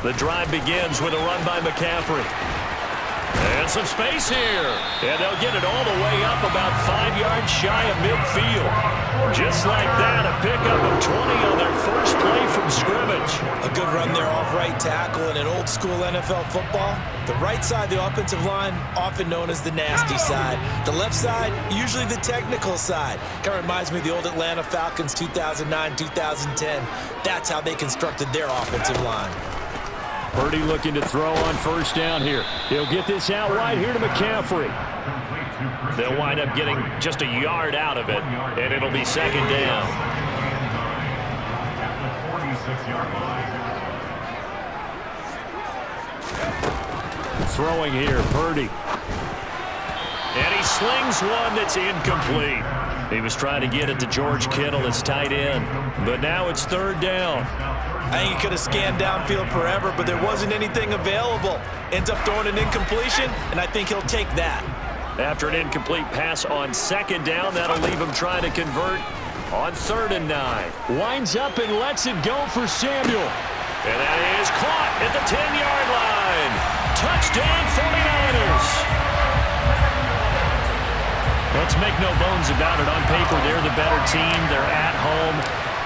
The drive begins with a run by McCaffrey. And some space here. And they'll get it all the way up about 5 yards shy of midfield. Just like that, a pickup of 20 on their first play from scrimmage. A good run there off right tackle in an old-school NFL football. The right side, the offensive line, often known as the nasty side. The left side, usually the technical side. Kind of reminds me of the old Atlanta Falcons 2009, 2010. That's how they constructed their offensive line. Purdy looking to throw on first down here. He'll get this out wide here to McCaffrey. They'll wind up getting just a yard out of it, and it'll be second down. Throwing here, Purdy. And he slings one that's incomplete. He was trying to get it to George Kittle, his tight end. But now it's third down. I think he could have scanned downfield forever, but there wasn't anything available. Ends up throwing an incompletion, and I think he'll take that. After an incomplete pass on second down, that'll leave him trying to convert on 3rd and 9. Winds up and lets it go for Samuel. And that is caught at the 10-yard line. Touchdown 49ers. Let's make no bones about it. On paper, they're the better team. They're at home.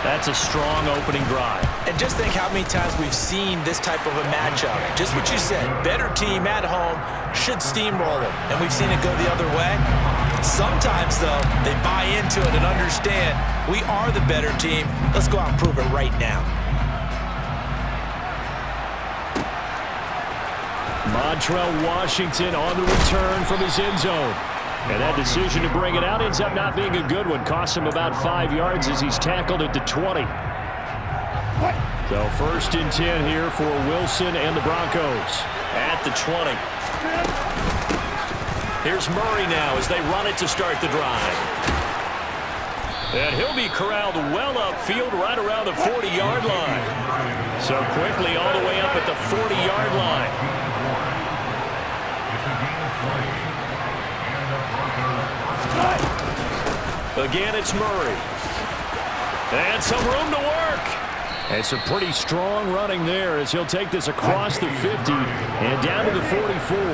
That's a strong opening drive. And just think how many times we've seen this type of a matchup. Just what you said, better team at home should steamroll them. And we've seen it go the other way. Sometimes, though, they buy into it and understand we are the better team. Let's go out and prove it right now. Montrell Washington on the return from his end zone. And that decision to bring it out ends up not being a good one. Costs him about 5 yards as he's tackled at the 20. So 1st and 10 here for Wilson and the Broncos at the 20. Here's Murray now as they run it to start the drive. And he'll be corralled well upfield right around the 40-yard line. So quickly all the way up at the 40-yard line. Again, it's Murray. And some room to work. And some pretty strong running there as he'll take this across the 50 and down to the 44. 14.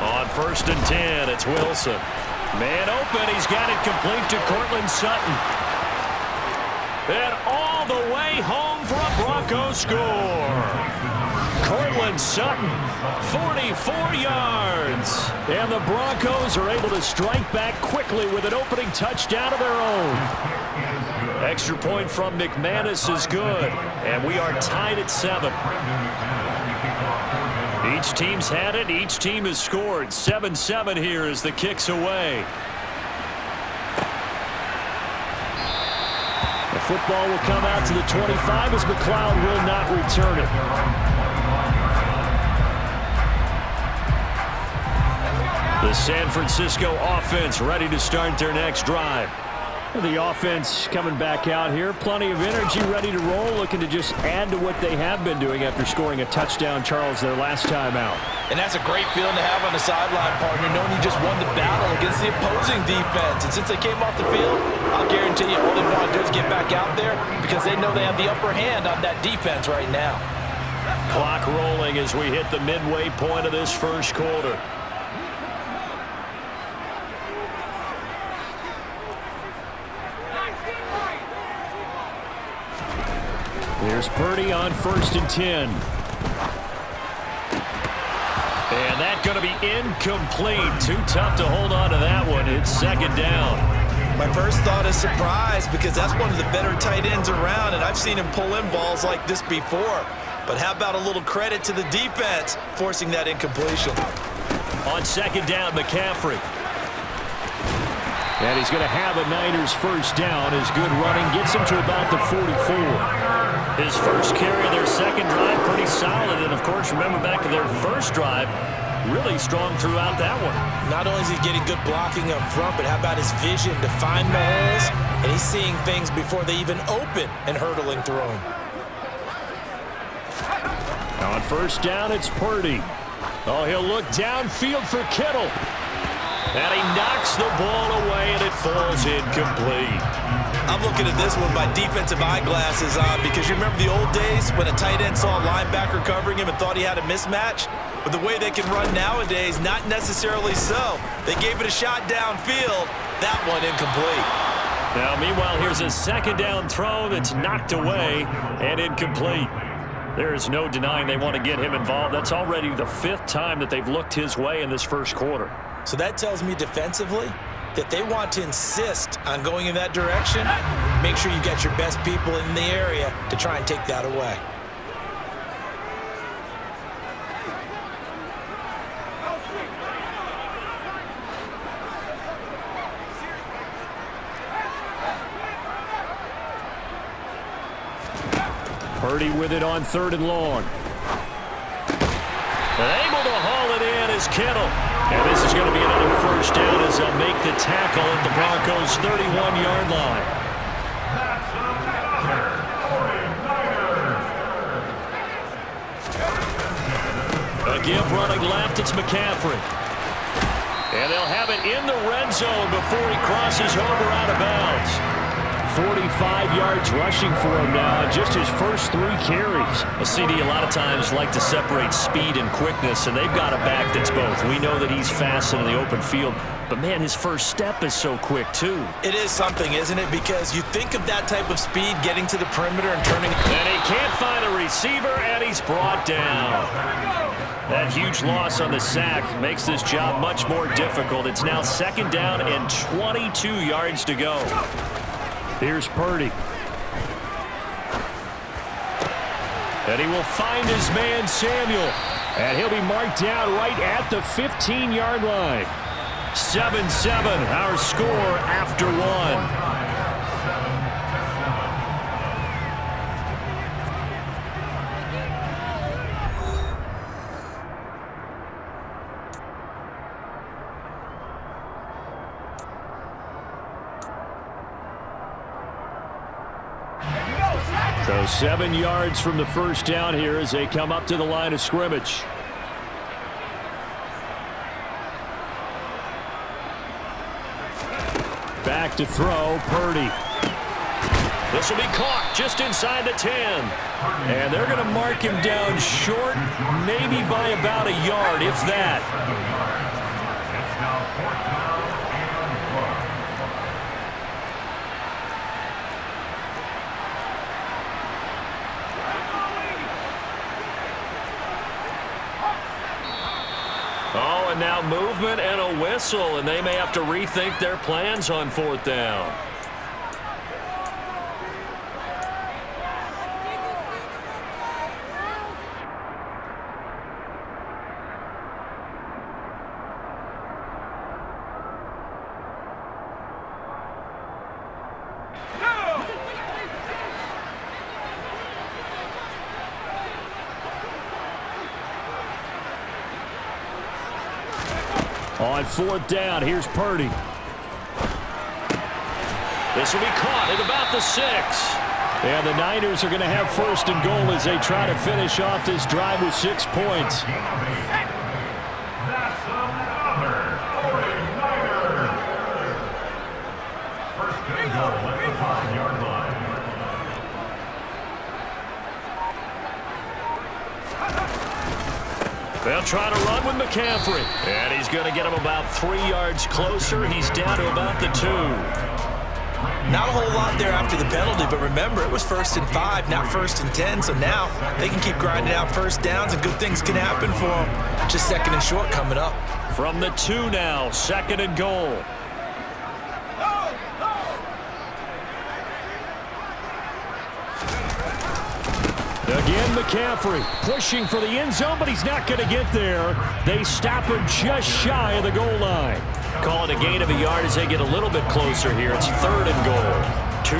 On 1st and 10, it's Wilson. Man open, he's got it complete to Cortland Sutton. And all the way home for a Broncos score. Cortland Sutton, 44 yards. And the Broncos are able to strike back quickly with an opening touchdown of their own. Extra point from McManus is good. And we are tied at 7. Each team's had it. Each team has scored. 7-7 here as the kick's away. The football will come out to the 25 as McLeod will not return it. The San Francisco offense ready to start their next drive. The offense coming back out here. Plenty of energy, ready to roll, looking to just add to what they have been doing after scoring a touchdown, Charles, their last time out. And that's a great feeling to have on the sideline, partner, knowing you just won the battle against the opposing defense. And since they came off the field, I'll guarantee you all they want to do is get back out there because they know they have the upper hand on that defense right now. Clock rolling as we hit the midway point of this first quarter. Here's Purdy on 1st and 10. And that's going to be incomplete. Too tough to hold on to that one. It's second down. My first thought is surprise because that's one of the better tight ends around, and I've seen him pull in balls like this before. But how about a little credit to the defense forcing that incompletion? On second down, McCaffrey. And he's going to have a Niners first down. His good running gets him to about the 44. His first carry of their second drive, pretty solid. And, of course, remember back to their first drive, really strong throughout that one. Not only is he getting good blocking up front, but how about his vision to find the holes? And he's seeing things before they even open and hurdling through them. On first down, it's Purdy. Oh, he'll look downfield for Kittle. And he knocks the ball away, and it falls incomplete. I'm looking at this with my defensive eyeglasses on because you remember the old days when a tight end saw a linebacker covering him and thought he had a mismatch? But the way they can run nowadays, not necessarily so. They gave it a shot downfield. That one incomplete. Now, meanwhile, here's a second down throw that's knocked away and incomplete. There is no denying they want to get him involved. That's already the 5th time that they've looked his way in this first quarter. So that tells me defensively that they want to insist on going in that direction. Make sure you got your best people in the area to try and take that away. Purdy with it on 3rd and long. And able to haul it in is Kittle. And this is going to be another first down as they'll make the tackle at the Broncos' 31-yard line. A give running left, it's McCaffrey. And they'll have it in the red zone before he crosses over out of bounds. 45 yards rushing for him now in just his first 3 carries. A CD a lot of times like to separate speed and quickness, and they've got a back that's both. We know that he's fast in the open field, but, man, his first step is so quick, too. It is something, isn't it? Because you think of that type of speed getting to the perimeter and turning. And he can't find a receiver, and he's brought down. That huge loss on the sack makes this job much more difficult. It's now 2nd down and 22 yards to go. Here's Purdy. And he will find his man Samuel. And he'll be marked down right at the 15-yard line. 7-7, our score after 1. So 7 yards from the first down here as they come up to the line of scrimmage. Back to throw, Purdy. This will be caught just inside the 10. And they're going to mark him down short, maybe by about a yard, if that. Oh, and now movement and a whistle, and they may have to rethink their plans on 4th down. On 4th down, here's Purdy. This will be caught at about the 6. And the Niners are going to have 1st and goal as they try to finish off this drive with 6 points. That's another 49er. 1st and goal at the 5-yard line. They'll try to run with McCaffrey. And he's going to get him about 3 yards closer. He's down to about the 2. Not a whole lot there after the penalty, but remember, it was 1st and 5, not 1st and 10. So now they can keep grinding out first downs, and good things can happen for them. Just 2nd and short coming up. From the 2 now, 2nd and goal. Again, McCaffrey pushing for the end zone, but he's not going to get there. They stop him just shy of the goal line. Call it a gain of a yard as they get a little bit closer here. It's 3rd and goal.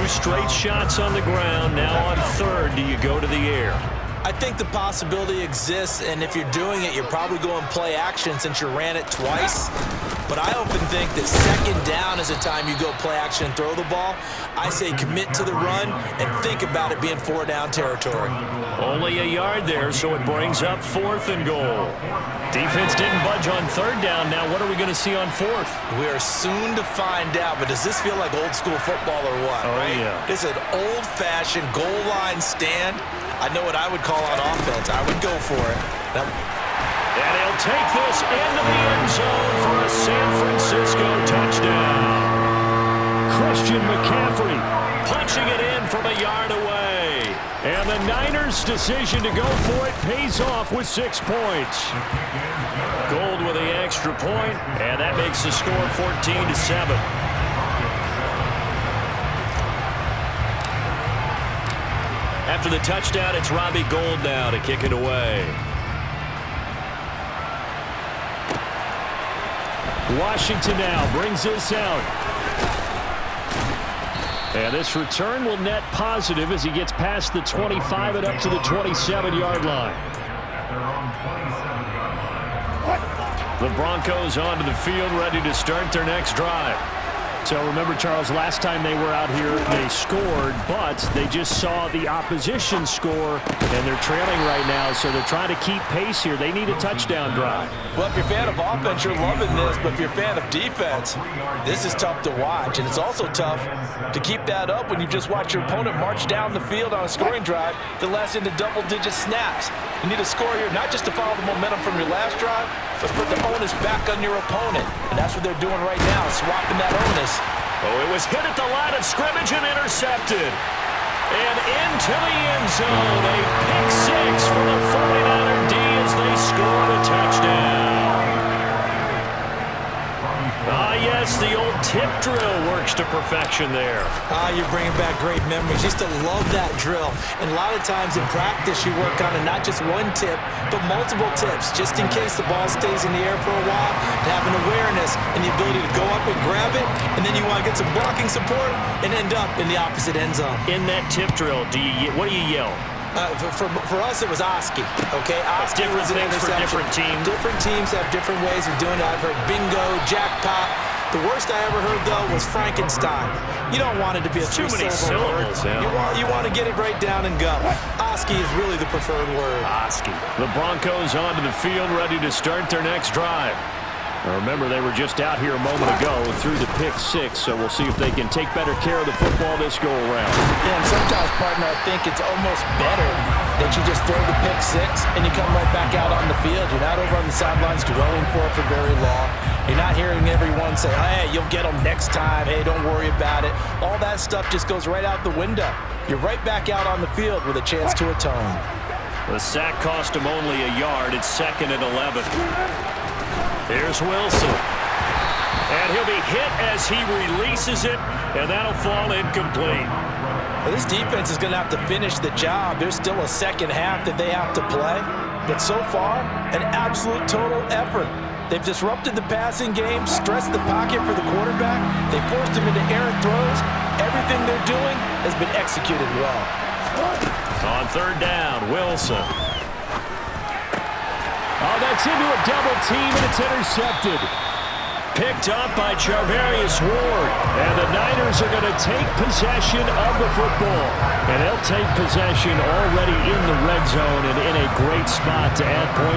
2 straight shots on the ground. Now on 3rd, do you go to the air? I think the possibility exists, and if you're doing it, you're probably going play action since you ran it twice. But I often think that second down is a time you go play action and throw the ball. I say commit to the run and think about it being 4-down territory. Only a yard there, so it brings up 4th and goal. Defense didn't budge on 3rd down. Now what are we going to see on 4th? We are soon to find out, but does this feel like old school football or what? Oh, right? yeah. This is an old-fashioned goal line stand. I know what I would call on offense. I would go for it. And he'll take this into the end zone for a San Francisco touchdown. Christian McCaffrey punching it in from a yard away. And the Niners' decision to go for it pays off with 6 points. Gold with the extra point, and that makes the score 14-7. After the touchdown, it's Robbie Gould now to kick it away. Washington now brings this out. And this return will net positive as he gets past the 25 and up to the 27-yard line. The Broncos onto the field, ready to start their next drive. So remember, Charles, last time they were out here, they scored, but they just saw the opposition score, and they're trailing right now, so they're trying to keep pace here. They need a touchdown drive. Well, if you're a fan of offense, you're loving this, but if you're a fan of defense, this is tough to watch, and it's also tough to keep that up when you just watch your opponent march down the field on a scoring drive that lasts into double-digit snaps. You need a score here, not just to follow the momentum from your last drive, but put the onus back on your opponent, and that's what they're doing right now, swapping that onus. Oh, it was hit at the line of scrimmage and intercepted. And into the end zone, a pick 6 for the 49er D as they score a touchdown. Ah, yes, the old tip drill works to perfection there. You're bringing back great memories. Used to love that drill. And a lot of times in practice, you work on it, not just one tip, but multiple tips, just in case the ball stays in the air for a while, to have an awareness and the ability to go up and grab it, and then you want to get some blocking support and end up in the opposite end zone. In that tip drill, what do you yell? For us, it was Oski, okay? Oski was an interception. For different teams. Different teams have different ways of doing it. I've heard bingo, jackpot. The worst I ever heard, though, was Frankenstein. You don't want it to be a three-syllable word. Yeah. You want to get it right down and go. Oski is really the preferred word. Oski. The Broncos onto the field, ready to start their next drive. Now remember, they were just out here a moment ago through the pick 6, so we'll see if they can take better care of the football this go-around. Yeah, and sometimes, partner, I think it's almost better that you just throw the pick 6 and you come right back out on the field. You're not over on the sidelines dwelling for it for very long. You're not hearing everyone say, hey, you'll get them next time. Hey, don't worry about it. All that stuff just goes right out the window. You're right back out on the field with a chance to atone. The sack cost him only a yard. It's 2nd and 11. Here's Wilson. And he'll be hit as he releases it, and that'll fall incomplete. Well, this defense is going to have to finish the job. There's still a second half that they have to play. But so far, an absolute total effort. They've disrupted the passing game, stressed the pocket for the quarterback. They forced him into errant throws. Everything they're doing has been executed well. On 3rd down, Wilson. Oh, that's into a double team, and it's intercepted. Picked up by Charvarius Ward. And the Niners are going to take possession of the football. And they'll take possession already in the red zone and in a great spot to add points.